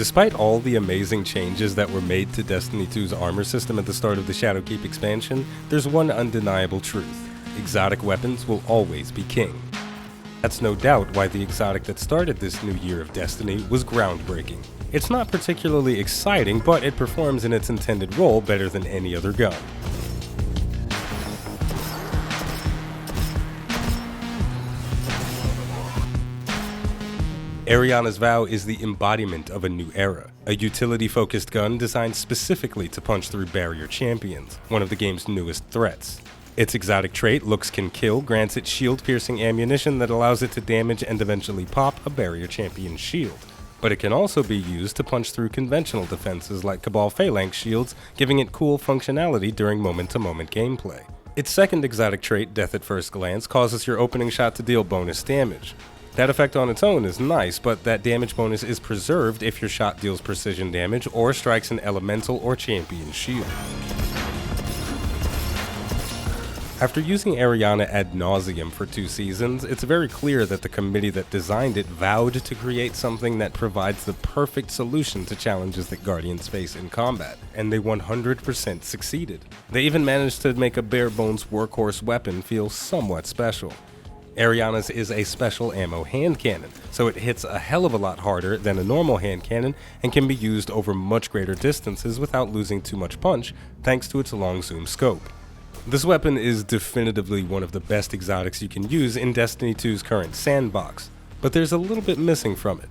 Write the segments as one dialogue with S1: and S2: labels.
S1: Despite all the amazing changes that were made to Destiny 2's armor system at the start of the Shadowkeep expansion, there's one undeniable truth. Exotic weapons will always be king. That's no doubt why the exotic that started this new year of Destiny was groundbreaking. It's not particularly exciting, but it performs in its intended role better than any other gun. Eriana's Vow is the embodiment of a new era, a utility-focused gun designed specifically to punch through barrier champions, one of the game's newest threats. Its exotic trait, Looks Can Kill, grants it shield-piercing ammunition that allows it to damage and eventually pop a barrier champion's shield. But it can also be used to punch through conventional defenses like Cabal Phalanx shields, giving it cool functionality during moment-to-moment gameplay. Its second exotic trait, Death at First Glance, causes your opening shot to deal bonus damage. That effect on its own is nice, but that damage bonus is preserved if your shot deals precision damage or strikes an elemental or champion shield. After using Eriana ad nauseum for 2 seasons, it's very clear that the committee that designed it vowed to create something that provides the perfect solution to challenges that Guardians face in combat, and they 100% succeeded. They even managed to make a bare-bones workhorse weapon feel somewhat special. Eriana's is a special ammo hand cannon, so it hits a hell of a lot harder than a normal hand cannon and can be used over much greater distances without losing too much punch thanks to its long zoom scope. This weapon is definitively one of the best exotics you can use in Destiny 2's current sandbox, but there's a little bit missing from it.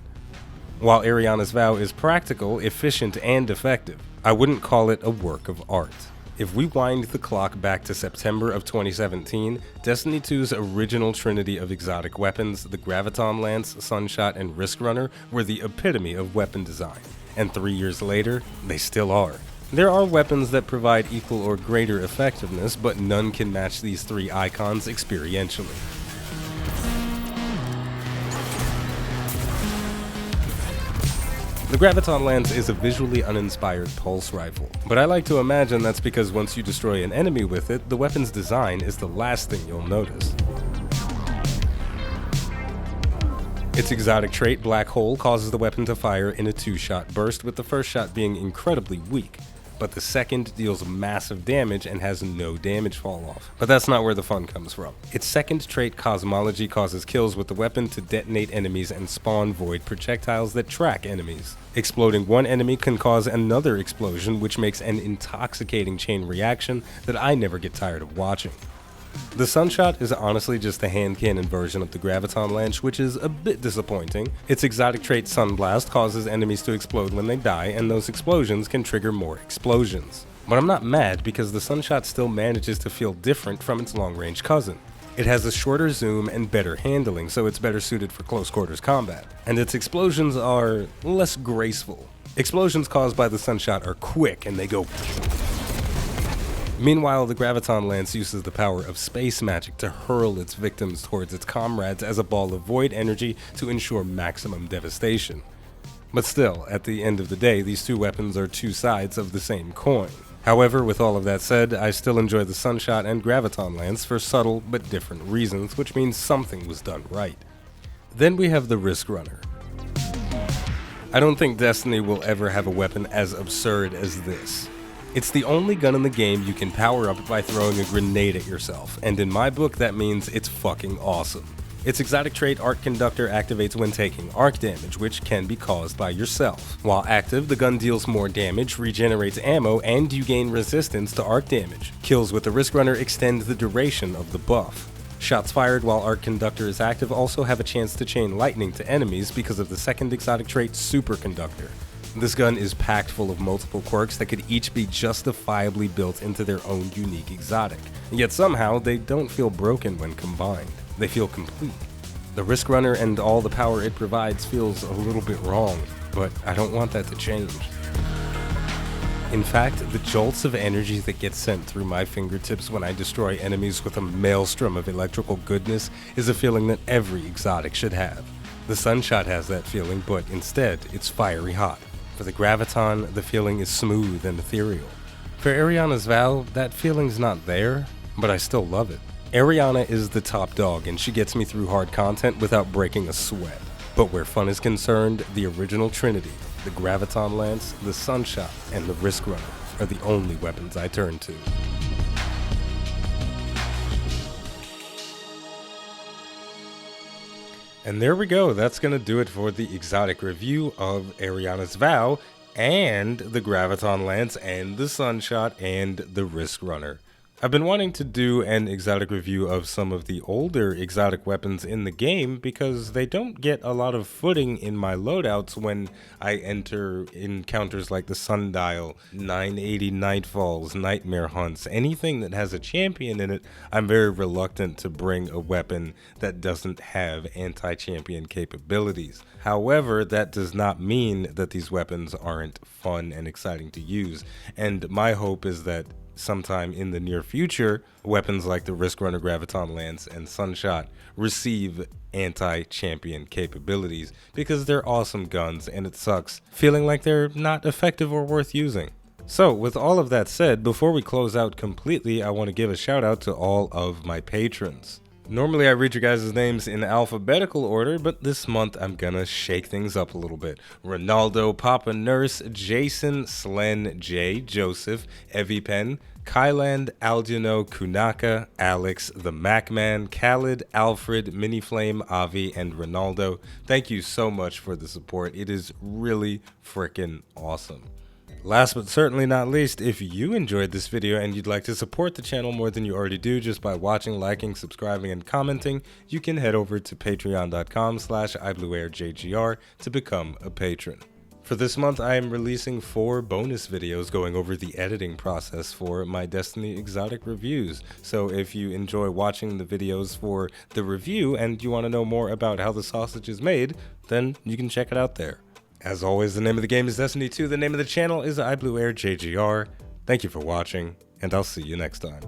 S1: While Eriana's Vow is practical, efficient, and effective, I wouldn't call it a work of art. If we wind the clock back to September of 2017, Destiny 2's original trinity of exotic weapons, the Graviton Lance, Sunshot, and Risk Runner, were the epitome of weapon design, and 3 years later, they still are. There are weapons that provide equal or greater effectiveness, but none can match these 3 icons experientially. The Graviton Lance is a visually uninspired pulse rifle, but I like to imagine that's because once you destroy an enemy with it, the weapon's design is the last thing you'll notice. Its exotic trait, Black Hole, causes the weapon to fire in a 2-shot burst, with the first shot being incredibly weak, but the second deals massive damage and has no damage fall off. But that's not where the fun comes from. Its second trait, Cosmology, causes kills with the weapon to detonate enemies and spawn void projectiles that track enemies. Exploding one enemy can cause another explosion, which makes an intoxicating chain reaction that I never get tired of watching. The Sunshot is honestly just a hand cannon version of the Graviton Lance, which is a bit disappointing. Its exotic trait, Sunblast, causes enemies to explode when they die, and those explosions can trigger more explosions. But I'm not mad because the Sunshot still manages to feel different from its long-range cousin. It has a shorter zoom and better handling, so it's better suited for close-quarters combat, and its explosions are less graceful. Explosions caused by the Sunshot are quick and they go. Meanwhile, the Graviton Lance uses the power of space magic to hurl its victims towards its comrades as a ball of void energy to ensure maximum devastation. But still, at the end of the day, these 2 weapons are 2 sides of the same coin. However, with all of that said, I still enjoy the Sunshot and Graviton Lance for subtle but different reasons, which means something was done right. Then we have the Risk Runner. I don't think Destiny will ever have a weapon as absurd as this. It's the only gun in the game you can power up by throwing a grenade at yourself, and in my book that means it's fucking awesome. Its exotic trait, Arc Conductor, activates when taking arc damage, which can be caused by yourself. While active, the gun deals more damage, regenerates ammo, and you gain resistance to arc damage. Kills with the Risk Runner extend the duration of the buff. Shots fired while Arc Conductor is active also have a chance to chain lightning to enemies because of the second exotic trait, Superconductor. This gun is packed full of multiple quirks that could each be justifiably built into their own unique exotic, yet somehow they don't feel broken when combined. They feel complete. The Risk Runner and all the power it provides feels a little bit wrong, but I don't want that to change. In fact, the jolts of energy that get sent through my fingertips when I destroy enemies with a maelstrom of electrical goodness is a feeling that every exotic should have. The Sunshot has that feeling, but instead, it's fiery hot. For the Graviton, the feeling is smooth and ethereal. For Eriana's Vow, that feeling's not there, but I still love it. Eriana is the top dog, and she gets me through hard content without breaking a sweat. But where fun is concerned, the original trinity, The Graviton Lance, the Sunshot, and the Risk Runner are the only weapons I turn to. And there we go, that's going to do it for the exotic review of Eriana's Vow, and the Graviton Lance, and the Sunshot, and the Risk Runner. I've been wanting to do an exotic review of some of the older exotic weapons in the game because they don't get a lot of footing in my loadouts when I enter encounters like the Sundial, 980 Nightfalls, Nightmare Hunts, anything that has a champion in it. I'm very reluctant to bring a weapon that doesn't have anti-champion capabilities. However, that does not mean that these weapons aren't fun and exciting to use, and my hope is that sometime in the near future, weapons like the Risk Runner, Graviton Lance, and Sunshot receive anti-champion capabilities because they're awesome guns and it sucks feeling like they're not effective or worth using. So with all of that said, before we close out completely, I want to give a shout out to all of my patrons. Normally I read your guys' names in alphabetical order, but this month I'm gonna shake things up a little bit. Ronaldo, Papa Nurse, Jason, Slen, J, Joseph, EviPen, Kyland, Algino, Kunaka, Alex, the Macman, Khaled, Alfred, Miniflame, Avi, and Ronaldo. Thank you so much for the support. It is really frickin' awesome. Last but certainly not least, if you enjoyed this video and you'd like to support the channel more than you already do just by watching, liking, subscribing, and commenting, you can head over to patreon.com/iBluairJgR to become a patron. For this month, I am releasing 4 bonus videos going over the editing process for my Destiny exotic reviews. So if you enjoy watching the videos for the review and you want to know more about how the sausage is made, then you can check it out there. As always, the name of the game is Destiny 2, the name of the channel is iBluairJgR. Thank you for watching, and I'll see you next time.